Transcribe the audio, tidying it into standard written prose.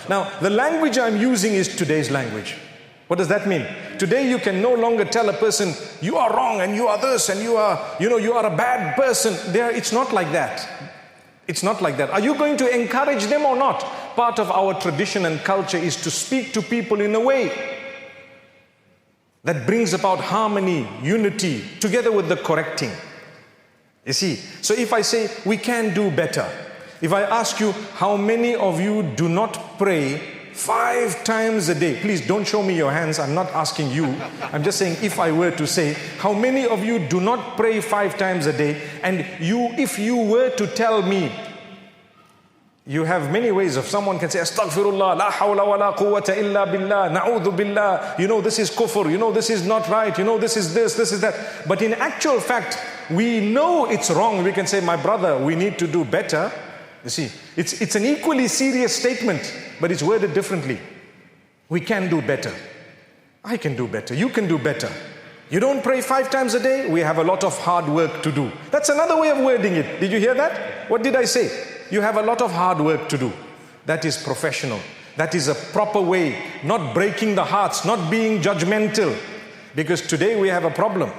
Now, the language I'm using is today's language. What does that mean? Today you can no longer tell a person, you are wrong and you are this and you are a bad person. It's not like that. It's not like that. Are you going to encourage them or not? Part of our tradition and culture is to speak to people in a way that brings about harmony, unity, together with the correcting. You see, so if I say, we can do better. If I ask you, how many of you do not pray 5 times a day? Please don't show me your hands. I'm not asking you. I'm just saying, if I were to say, how many of you do not pray 5 times a day? And if you were to tell me, you have many ways of, someone can say, Astaghfirullah, la hawla wa la quwwata illa billah, na'udhu billah, this is kufr, this is not right, this is this is that. But in actual fact, we know it's wrong. We can say, my brother, we need to do better. You see, it's an equally serious statement, but it's worded differently. We can do better. I can do better. You can do better. You don't pray 5 times a day? We have a lot of hard work to do. That's another way of wording it. Did you hear that? What did I say? You have a lot of hard work to do. That is professional. That is a proper way, not breaking the hearts, not being judgmental. Because today we have a problem.